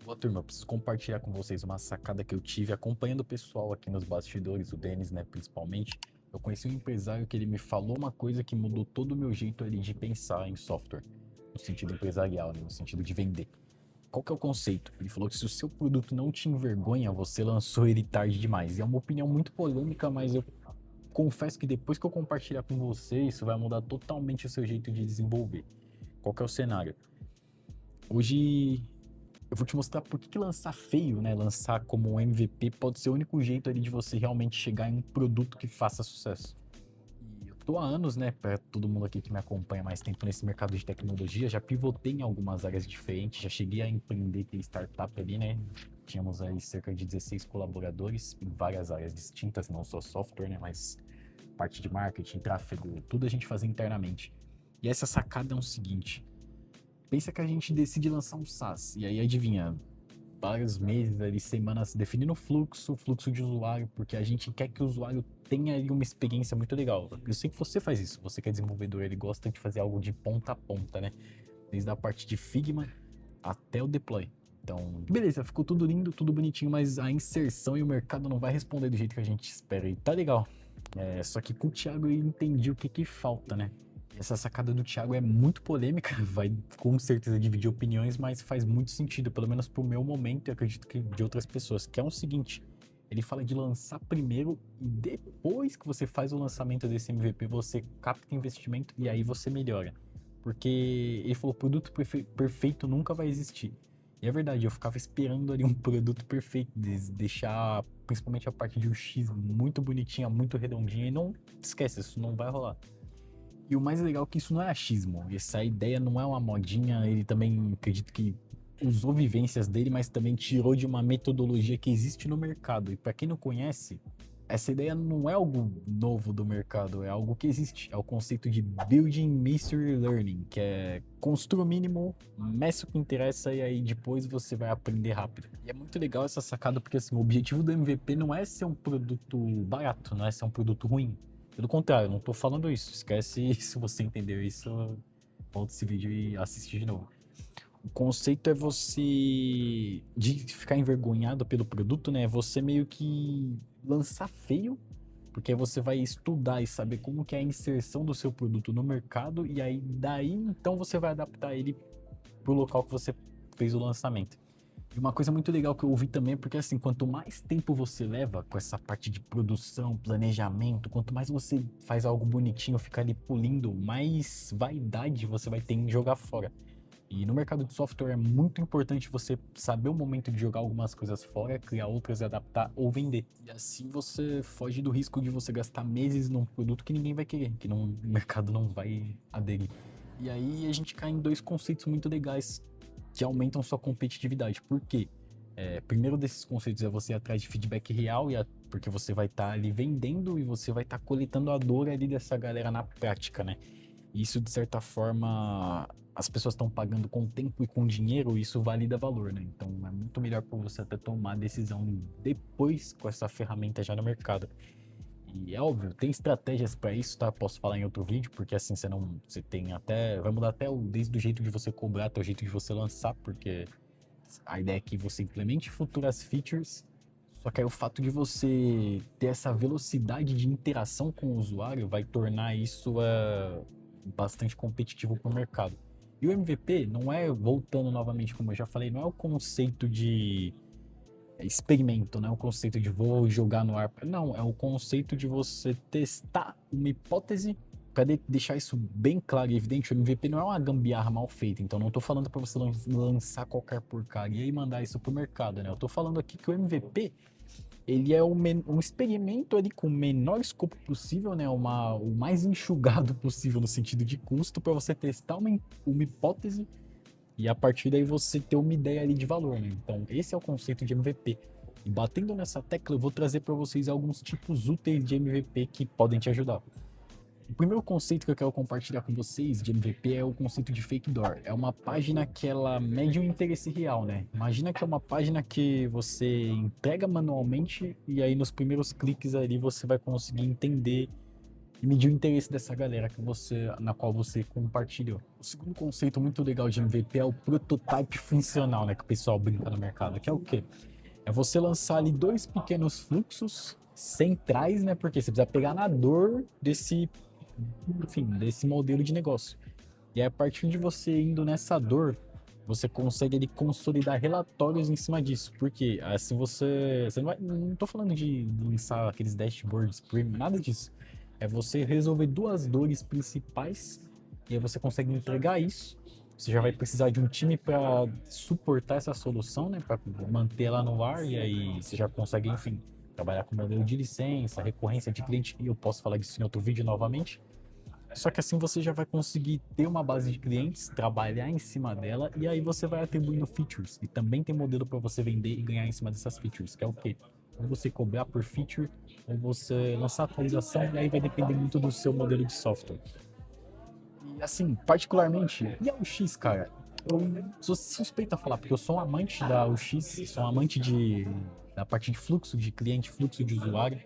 Boa turma, eu preciso compartilhar com vocês uma sacada que eu tive acompanhando o pessoal aqui nos bastidores, o Denis, né, principalmente. Eu conheci um empresário que ele me falou uma coisa que mudou todo o meu jeito ali de pensar em software, no sentido empresarial, né, no sentido de vender. Qual que é o conceito? Ele falou que se o seu produto não te envergonha, você lançou ele tarde demais. E é uma opinião muito polêmica, mas eu confesso que depois que eu compartilhar com você, isso vai mudar totalmente o seu jeito de desenvolver. Qual que é o cenário? Hoje eu vou te mostrar por que lançar feio, né? Lançar como um MVP pode ser o único jeito ali de você realmente chegar em um produto que faça sucesso. E eu tô há anos, né? Para todo mundo aqui que me acompanha mais tempo nesse mercado de tecnologia, já pivotei em algumas áreas diferentes, já cheguei a empreender, ter startup ali, né? Tínhamos aí cerca de 16 colaboradores em várias áreas distintas, não só software, né? Mas parte de marketing, tráfego, tudo a gente fazia internamente. E essa sacada é o seguinte: pensa que a gente decide lançar um SaaS, e aí adivinha, vários meses ali, semanas, definindo o fluxo de usuário, porque a gente quer que o usuário tenha ali uma experiência muito legal. Eu sei que você faz isso, você que é desenvolvedor, ele gosta de fazer algo de ponta a ponta, né? Desde a parte de Figma até o deploy. Então, beleza, ficou tudo lindo, tudo bonitinho, mas a inserção e o mercado não vai responder do jeito que a gente espera. E tá legal. Só que com o Thiago eu entendi o que que falta, né? Essa sacada do Thiago é muito polêmica, vai com certeza dividir opiniões, mas faz muito sentido, pelo menos pro meu momento e acredito que de outras pessoas, que é o seguinte: ele fala de lançar primeiro e depois que você faz o lançamento desse MVP, você capta investimento e aí você melhora. Porque ele falou, produto perfeito nunca vai existir. E é verdade, eu ficava esperando ali um produto perfeito, deixar principalmente a parte de UX muito bonitinha, muito redondinha, e não esquece, isso não vai rolar. E o mais legal é que isso não é achismo. Essa ideia não é uma modinha. Ele também, acredito que usou vivências dele, mas também tirou de uma metodologia que existe no mercado. E para quem não conhece, essa ideia não é algo novo do mercado, é algo que existe. É o conceito de Building Mystery Learning, que é construa o mínimo, meça o que interessa e aí depois você vai aprender rápido. E é muito legal essa sacada porque assim, o objetivo do MVP não é ser um produto barato, não é ser um produto ruim. Pelo contrário, eu não tô falando isso. Esquece se você entendeu isso, volta esse vídeo e assiste de novo. O conceito é você de ficar envergonhado pelo produto, né? Você meio que lançar feio, porque você vai estudar e saber como que é a inserção do seu produto no mercado e aí daí então você vai adaptar ele pro local que você fez o lançamento. E uma coisa muito legal que eu ouvi também é porque assim, quanto mais tempo você leva com essa parte de produção, planejamento, quanto mais você faz algo bonitinho, fica ali polindo, mais vaidade você vai ter em jogar fora. E no mercado de software é muito importante você saber o momento de jogar algumas coisas fora, criar outras, adaptar ou vender. E assim você foge do risco de você gastar meses num produto que ninguém vai querer, que não, o mercado não vai aderir. E aí a gente cai em dois conceitos muito legais que aumentam sua competitividade. Por quê? Primeiro desses conceitos é você ir atrás de feedback real, porque você vai estar ali vendendo e você vai estar coletando a dor ali dessa galera na prática, né? E isso, de certa forma, as pessoas estão pagando com tempo e com dinheiro, e isso valida valor, né? Então é muito melhor para você até tomar a decisão depois com essa ferramenta já no mercado. E é óbvio, tem estratégias para isso, tá? Posso falar em outro vídeo, porque assim você tem até, vai mudar até desde o jeito de você cobrar até o jeito de você lançar, porque a ideia é que você implemente futuras features, só que aí o fato de você ter essa velocidade de interação com o usuário vai tornar isso bastante competitivo para o mercado. E o MVP não é, voltando novamente, como eu já falei, não é o conceito de experimento, não é o conceito de vou jogar no ar. Não, é o conceito de você testar uma hipótese. Para deixar isso bem claro e evidente, o MVP não é uma gambiarra mal feita. Então não tô falando para você lançar qualquer porcaria e mandar isso pro mercado, né? Eu tô falando aqui que o MVP ele é um experimento ali com o menor escopo possível, né? O mais enxugado possível no sentido de custo para você testar uma hipótese e a partir daí você ter uma ideia ali de valor, né? Então esse é o conceito de MVP. E batendo nessa tecla, eu vou trazer para vocês alguns tipos úteis de MVP que podem te ajudar. O primeiro conceito que eu quero compartilhar com vocês de MVP é o conceito de fake door. É uma página que ela mede o interesse real, né? Imagina que é uma página que você entrega manualmente e aí nos primeiros cliques ali você vai conseguir entender e medir o interesse dessa galera na qual você compartilhou. O segundo conceito muito legal de MVP é o prototype funcional, né, que o pessoal brinca no mercado, que é o quê? É você lançar ali dois pequenos fluxos centrais, né, porque você precisa pegar na dor desse, enfim, desse modelo de negócio. E aí, a partir de você indo nessa dor, você consegue ali consolidar relatórios em cima disso. Porque assim você não vai, não tô falando de lançar aqueles dashboards premium, nada disso. É você resolver duas dores principais e aí você consegue entregar isso. Você já vai precisar de um time para suportar essa solução, né, para manter ela no ar e aí você já consegue, enfim, trabalhar com modelo de licença, recorrência de cliente, e eu posso falar disso em outro vídeo novamente. Só que assim você já vai conseguir ter uma base de clientes, trabalhar em cima dela e aí você vai atribuindo features. E também tem modelo para você vender e ganhar em cima dessas features, que é o quê? Ou você cobrar por feature, ou você lançar atualização, e aí vai depender muito do seu modelo de software. E assim, particularmente, e a UX, cara? Eu sou suspeito a falar, porque eu sou um amante da UX, sou um amante da parte de fluxo de cliente, fluxo de usuário,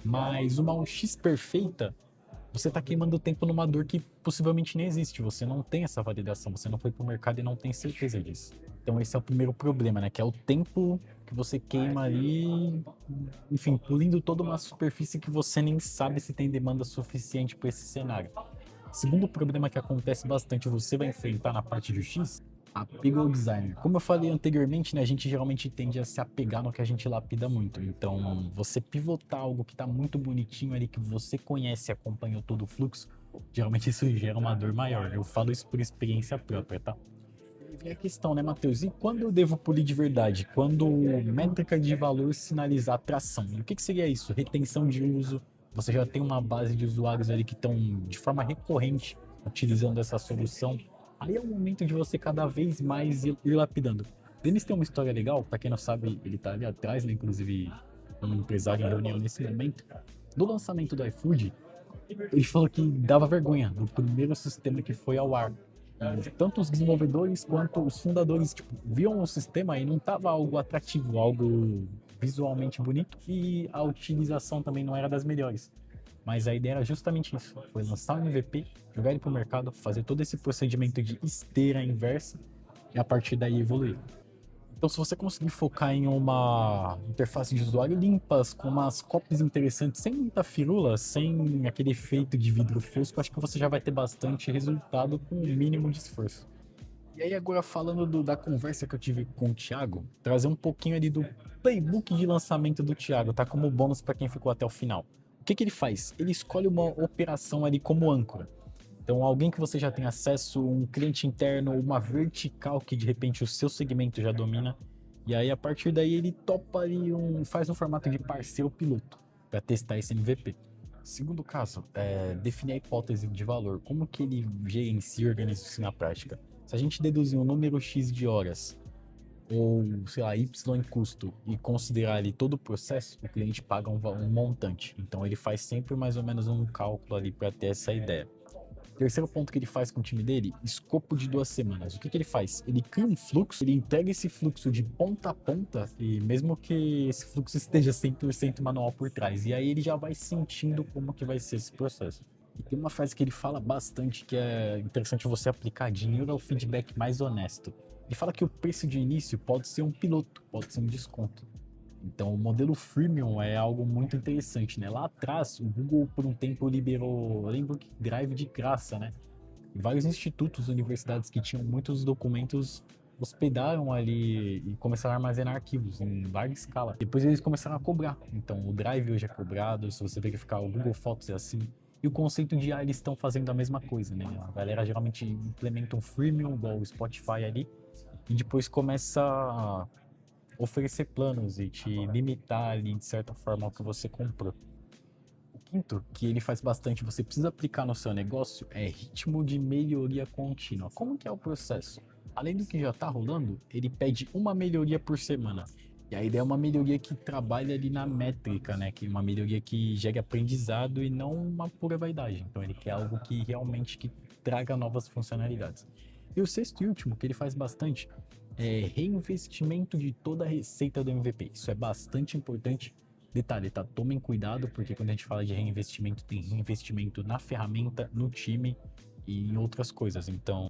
mas uma UX perfeita você está queimando tempo numa dor que possivelmente nem existe. Você não tem essa validação, você não foi para o mercado e não tem certeza disso. Então esse é o primeiro problema, né? Que é o tempo que você queima ali, enfim, polindo toda uma superfície que você nem sabe se tem demanda suficiente para esse cenário. Segundo problema que acontece bastante, você vai enfrentar na parte de UX, apego ao designer. Como eu falei anteriormente, né, a gente geralmente tende a se apegar no que a gente lapida muito. Então, você pivotar algo que está muito bonitinho ali, que você conhece e acompanhou todo o fluxo, geralmente isso gera uma dor maior. Eu falo isso por experiência própria, tá? E vem a questão, né, Matheus? E quando eu devo polir de verdade? Quando métrica de valor sinalizar atração? E o que seria isso? Retenção de uso. Você já tem uma base de usuários ali que estão de forma recorrente utilizando essa solução. Aí é o momento de você cada vez mais ir lapidando. Denis tem uma história legal, para quem não sabe, ele tá ali atrás, né? Inclusive, um empresário em reunião nesse momento. Do lançamento do iFood, ele falou que dava vergonha do primeiro sistema que foi ao ar. Tanto os desenvolvedores quanto os fundadores tipo, viam o sistema e não estava algo atrativo, algo visualmente bonito, e a utilização também não era das melhores. Mas a ideia era justamente isso: foi lançar um MVP, jogar ele para o mercado, fazer todo esse procedimento de esteira inversa e a partir daí evoluir. Então, se você conseguir focar em uma interface de usuário limpas, com umas copies interessantes, sem muita firula, sem aquele efeito de vidro fosco, acho que você já vai ter bastante resultado com o mínimo de esforço. E aí, agora falando da conversa que eu tive com o Thiago, trazer um pouquinho ali do playbook de lançamento do Thiago, tá? Como bônus para quem ficou até o final. O que ele faz? Ele escolhe uma operação ali como âncora. Então, alguém que você já tem acesso, um cliente interno, uma vertical que de repente o seu segmento já domina. E aí, a partir daí, ele topa ali, faz um formato de parceiro piloto para testar esse MVP. Segundo caso, definir a hipótese de valor. Como que ele gerencia e organiza isso na prática? Se a gente deduzir um número X de horas ou, sei lá, Y em custo e considerar ali todo o processo, o cliente paga um montante. Então, ele faz sempre mais ou menos um cálculo ali para ter essa ideia. Terceiro ponto que ele faz com o time dele, escopo de 2 semanas. O que ele faz? Ele cria um fluxo, ele entrega esse fluxo de ponta a ponta, e mesmo que esse fluxo esteja 100% manual por trás. E aí ele já vai sentindo como que vai ser esse processo. E tem uma frase que ele fala bastante que é interessante você aplicar: dinheiro é o feedback mais honesto. Ele fala que o preço de início pode ser um piloto, pode ser um desconto. Então, o modelo freemium é algo muito interessante, né? Lá atrás, o Google, por um tempo, liberou, eu lembro que Drive de graça, né? E vários institutos, universidades que tinham muitos documentos hospedaram ali e começaram a armazenar arquivos em larga escala. Depois eles começaram a cobrar. Então, o Drive hoje é cobrado, se você verificar o Google Fotos é assim. E o conceito de IA, eles estão fazendo a mesma coisa, né? A galera geralmente implementa um freemium, igual o Spotify ali, e depois começa a oferecer planos e te limitar ali, de certa forma, ao que você comprou. O quinto, que ele faz bastante, você precisa aplicar no seu negócio, é ritmo de melhoria contínua. Como que é o processo? Além do que já está rolando, ele pede uma melhoria por semana. E a ideia é uma melhoria que trabalha ali na métrica, né? Que uma melhoria que gere aprendizado e não uma pura vaidade. Então ele quer algo que realmente que traga novas funcionalidades. E o sexto e último, que ele faz bastante, reinvestimento de toda a receita do MVP. Isso é bastante importante Detalhe, tá? Tomem cuidado, porque quando a gente fala de reinvestimento, tem reinvestimento na ferramenta, no time e em outras coisas. Então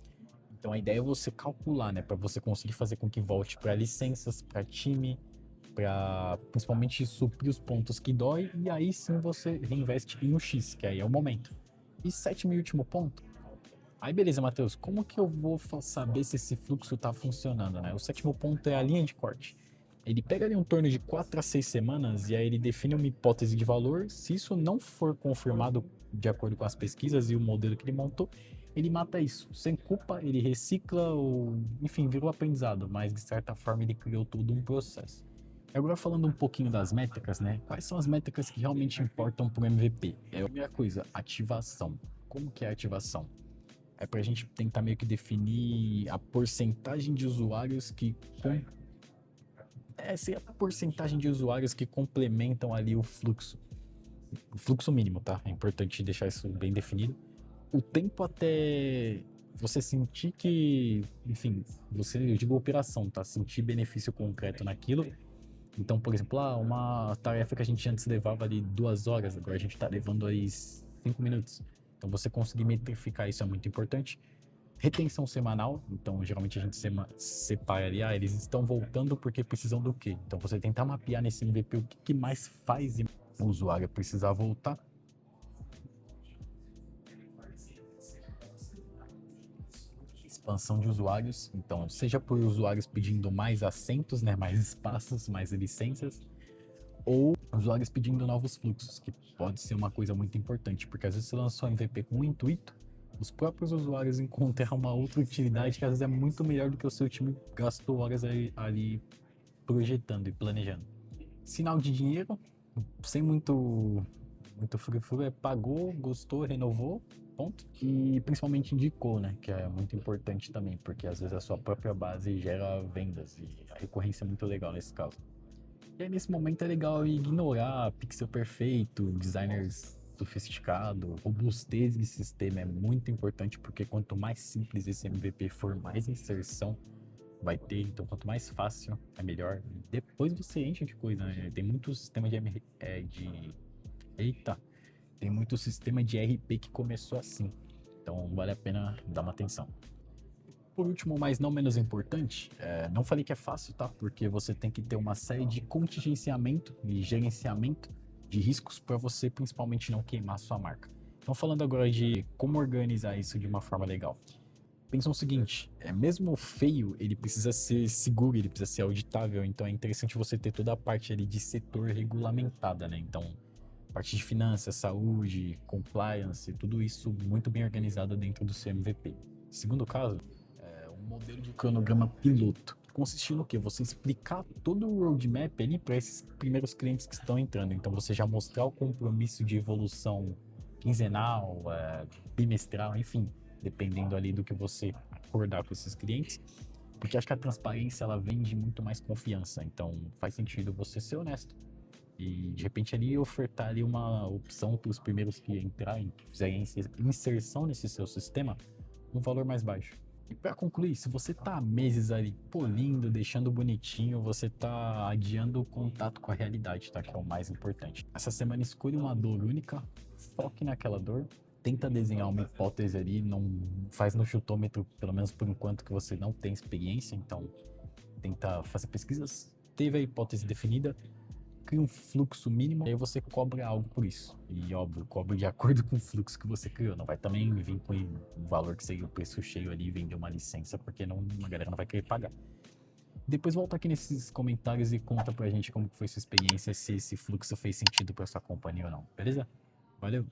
a ideia é você calcular, né? Para você conseguir fazer com que volte para licenças, para time, para principalmente suprir os pontos que dói. E aí sim você reinveste em um X, que aí é o momento. E sétimo e último ponto. Aí beleza, Matheus, como que eu vou saber se esse fluxo está funcionando, né? O sétimo ponto é a linha de corte. Ele pega ali um torno de 4 a 6 semanas e aí ele define uma hipótese de valor. Se isso não for confirmado de acordo com as pesquisas e o modelo que ele montou, ele mata isso. Sem culpa, ele recicla ou, enfim, virou aprendizado, mas de certa forma ele criou todo um processo. Agora falando um pouquinho das métricas, né? Quais são as métricas que realmente importam para o MVP? É a primeira coisa, ativação. Como que é a ativação? É para a gente tentar meio que definir a porcentagem de usuários que ser a porcentagem de usuários que complementam ali o fluxo mínimo, tá? É importante deixar isso bem definido. O tempo até você sentir que, enfim, eu digo operação, tá? Sentir benefício concreto naquilo. Então, por exemplo, uma tarefa que a gente antes levava ali 2 horas, agora a gente tá levando aí 5 minutos. Então, você conseguir metrificar isso é muito importante. Retenção semanal, então geralmente a gente separa ali, eles estão voltando porque precisam do quê? Então você tentar mapear nesse MVP o que mais faz o usuário precisar voltar. Expansão de usuários, então seja por usuários pedindo mais assentos, né, mais espaços, mais licenças, ou usuários pedindo novos fluxos, que pode ser uma coisa muito importante, porque às vezes você lançou um MVP com um intuito, os próprios usuários encontram uma outra utilidade que às vezes é muito melhor do que o seu time gastou horas ali projetando e planejando. Sinal de dinheiro, sem muito frufru, pagou, gostou, renovou, ponto. E principalmente indicou, né, que é muito importante também, porque às vezes a sua própria base gera vendas e a recorrência é muito legal nesse caso. E aí nesse momento é legal ignorar pixel perfeito, designers sofisticado, robustez de sistema é muito importante, porque quanto mais simples esse MVP for, mais inserção vai ter. Então quanto mais fácil é melhor. Depois você enche de coisa, né? Tem muito sistema tem muito sistema de RP que começou assim, então vale a pena dar uma atenção. Por último, mas não menos importante, não falei que é fácil, tá? Porque você tem que ter uma série de contingenciamento e gerenciamento de riscos para você principalmente não queimar a sua marca. Então falando agora de como organizar isso de uma forma legal. Pensa o seguinte, mesmo feio, ele precisa ser seguro, ele precisa ser auditável, então é interessante você ter toda a parte ali de setor regulamentada, né? Então, parte de finanças, saúde, compliance, tudo isso muito bem organizado dentro do seu MVP. Segundo caso, um modelo de cronograma piloto. Consistir no quê? Você explicar todo o roadmap ali para esses primeiros clientes que estão entrando. Então você já mostrar o compromisso de evolução quinzenal, bimestral, enfim, dependendo ali do que você acordar com esses clientes. Porque acho que a transparência ela vende muito mais confiança. Então faz sentido você ser honesto. E de repente ali ofertar ali uma opção para os primeiros que entrarem, que fizerem inserção nesse seu sistema, um valor mais baixo. E para concluir, se você tá há meses ali polindo, deixando bonitinho, você tá adiando o contato com a realidade, tá? Que é o mais importante. Essa semana escolha uma dor única, foque naquela dor, tenta desenhar uma hipótese ali, não faz no chutômetro, pelo menos por enquanto que você não tem experiência, então tenta fazer pesquisas, teve a hipótese definida, cria um fluxo mínimo e aí você cobra algo por isso. E óbvio, cobra de acordo com o fluxo que você criou. Não vai também vir com um valor que seja o preço cheio ali e vender uma licença, porque a galera não vai querer pagar. Depois volta aqui nesses comentários e conta pra gente como foi sua experiência, se esse fluxo fez sentido pra sua companhia ou não, beleza? Valeu!